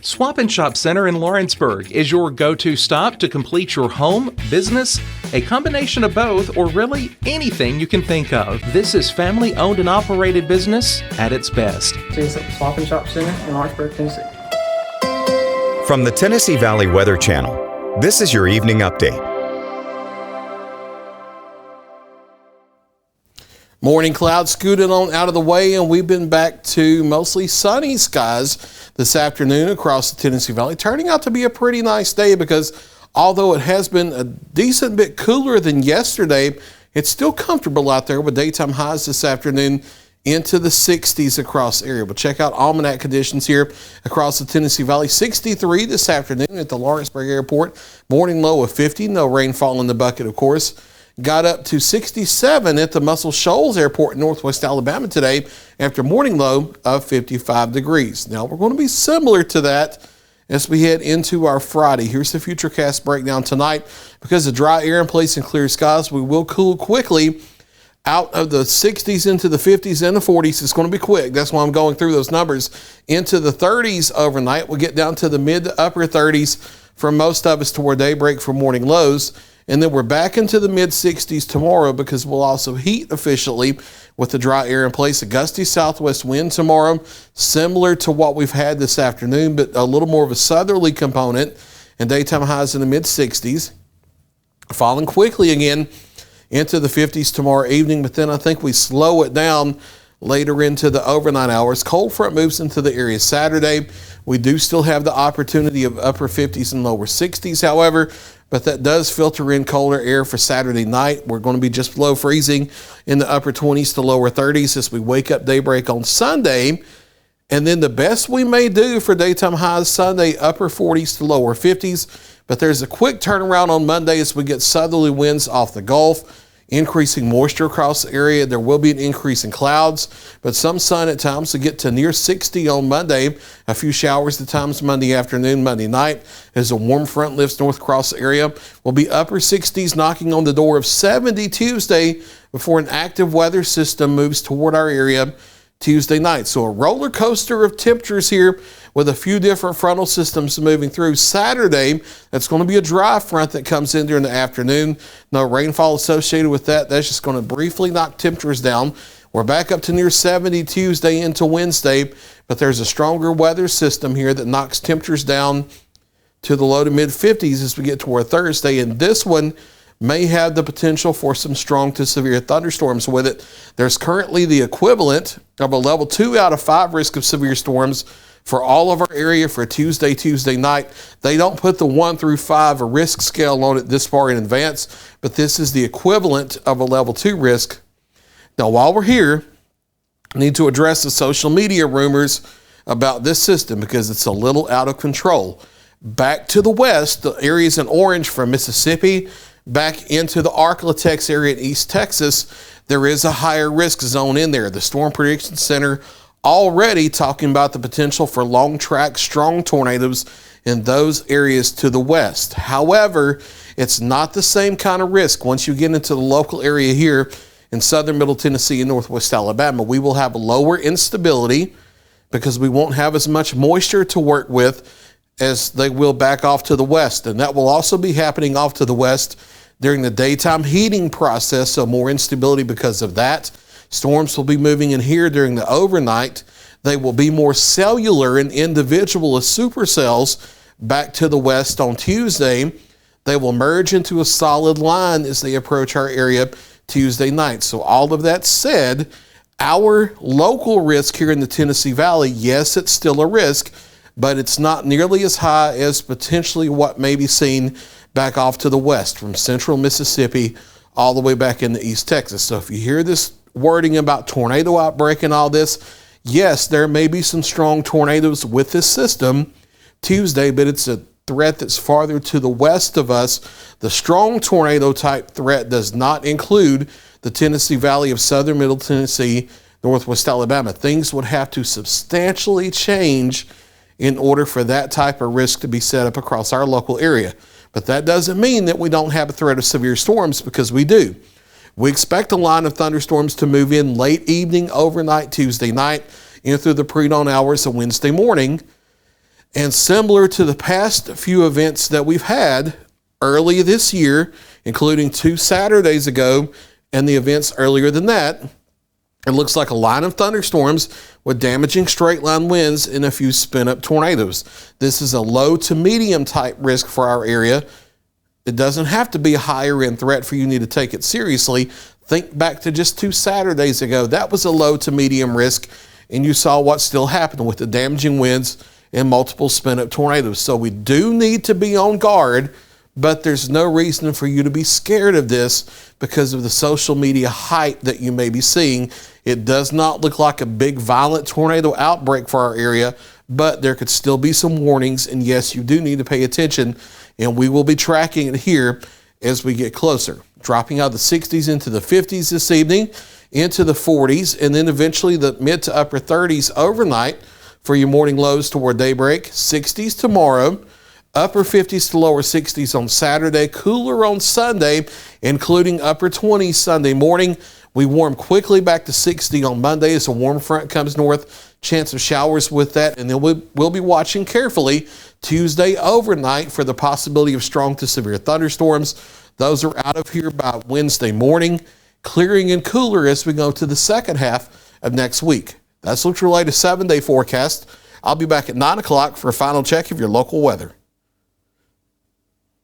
Swap and Shop Center in Lawrenceburg is your go-to stop to complete your home, business, a combination of both, or really anything you can think of. This is family-owned and operated business at its best. Swap and Shop Center in Lawrenceburg, Tennessee. From the Tennessee Valley Weather Channel, this is your evening update. Morning clouds scooted on out of the way, and we've been back to mostly sunny skies this afternoon across the Tennessee Valley. Turning out to be a pretty nice day because although it has been a decent bit cooler than yesterday, it's still comfortable out there with daytime highs this afternoon into the 60s across the area. But check out almanac conditions here across the Tennessee Valley. 63 this afternoon at the Lawrenceburg Airport. Morning low of 50. No rainfall in the bucket, of course. Got up to 67 at the Muscle Shoals Airport in Northwest Alabama today after morning low of 55 degrees. Now we're going to be similar to that as we head into our Friday. Here's the Futurecast breakdown tonight. Because of dry air in place and clear skies, we will cool quickly out of the 60s into the 50s and the 40s. It's going to be quick. That's why I'm going through those numbers. Into the 30s overnight. We'll get down to the mid to upper 30s for most of us toward daybreak for morning lows. And then we're back into the mid-60s tomorrow because we'll also heat efficiently with the dry air in place. A gusty southwest wind tomorrow, similar to what we've had this afternoon, but a little more of a southerly component, and daytime highs in the mid-60s. Falling quickly again into the 50s tomorrow evening, but then I think we slow it down later into the overnight hours. Cold front moves into the area Saturday. We do still have the opportunity of upper 50s and lower 60s, however, but that does filter in colder air for Saturday night. We're going to be just below freezing in the upper 20s to lower 30s as we wake up daybreak on Sunday. And then the best we may do for daytime highs Sunday, upper 40s to lower 50s. But there's a quick turnaround on Monday as we get southerly winds off the Gulf, increasing moisture across the area. There will be an increase in clouds, but some sun at times to get to near 60 on Monday. A few showers at times Monday afternoon, Monday night. As a warm front lifts north across the area, will be upper 60s, knocking on the door of 70 Tuesday before an active weather system moves toward our area Tuesday night. So a roller coaster of temperatures here with a few different frontal systems moving through. Saturday, that's going to be a dry front that comes in during the afternoon. No rainfall associated with that. That's just going to briefly knock temperatures down. We're back up to near 70 Tuesday into Wednesday, but there's a stronger weather system here that knocks temperatures down to the low to mid 50s as we get toward Thursday. And this one may have the potential for some strong to severe thunderstorms with it. There's currently the equivalent of a level 2 out of 5 risk of severe storms for all of our area for Tuesday night. They don't put the 1 through 5 a risk scale on it this far in advance, but this is the equivalent of a level 2 risk. Now, while we're here, I need to address the social media rumors about this system because it's a little out of control. Back to the west, the areas in orange from Mississippi back into the Arklatex area in East Texas, there is a higher risk zone in there. The Storm Prediction Center already talking about the potential for long track, strong tornadoes in those areas to the west. However, it's not the same kind of risk. Once you get into the local area here in southern Middle Tennessee and Northwest Alabama, we will have lower instability because we won't have as much moisture to work with as they will back off to the west. And that will also be happening off to the west during the daytime heating process, so more instability because of that. Storms will be moving in here during the overnight. They will be more cellular and individual as supercells back to the west on Tuesday. They will merge into a solid line as they approach our area Tuesday night. So all of that said, our local risk here in the Tennessee Valley, yes, it's still a risk, but it's not nearly as high as potentially what may be seen back off to the west from central Mississippi all the way back into East Texas. So if you hear this wording about tornado outbreak and all this, yes, there may be some strong tornadoes with this system Tuesday, but it's a threat that's farther to the west of us. The strong tornado type threat does not include the Tennessee Valley of southern Middle Tennessee, Northwest Alabama. Things would have to substantially change in order for that type of risk to be set up across our local area. But that doesn't mean that we don't have a threat of severe storms, because we do. We expect a line of thunderstorms to move in late evening, overnight, Tuesday night, in through the pre-dawn hours of Wednesday morning. And similar to the past few events that we've had early this year, including 2 Saturdays ago and the events earlier than that, it looks like a line of thunderstorms with damaging straight line winds and a few spin up tornadoes. This is a low to medium type risk for our area. It doesn't have to be a higher end threat for you need to take it seriously. Think back to just 2 Saturdays ago. That was a low to medium risk, and you saw what still happened with the damaging winds and multiple spin up tornadoes. So we do need to be on guard, but there's no reason for you to be scared of this because of the social media hype that you may be seeing. It does not look like a big violent tornado outbreak for our area, but there could still be some warnings. And yes, you do need to pay attention, and we will be tracking it here as we get closer. Dropping out of the 60s into the 50s this evening, into the 40s, and then eventually the mid to upper 30s overnight for your morning lows toward daybreak. 60s tomorrow, upper 50s to lower 60s on Saturday, cooler on Sunday, including upper 20s Sunday morning. We warm quickly back to 60 on Monday as a warm front comes north. Chance of showers with that, and then we'll be watching carefully Tuesday overnight for the possibility of strong to severe thunderstorms. Those are out of here by Wednesday morning, clearing and cooler as we go to the second half of next week. That's what's your latest 7-day forecast. I'll be back at 9 o'clock for a final check of your local weather.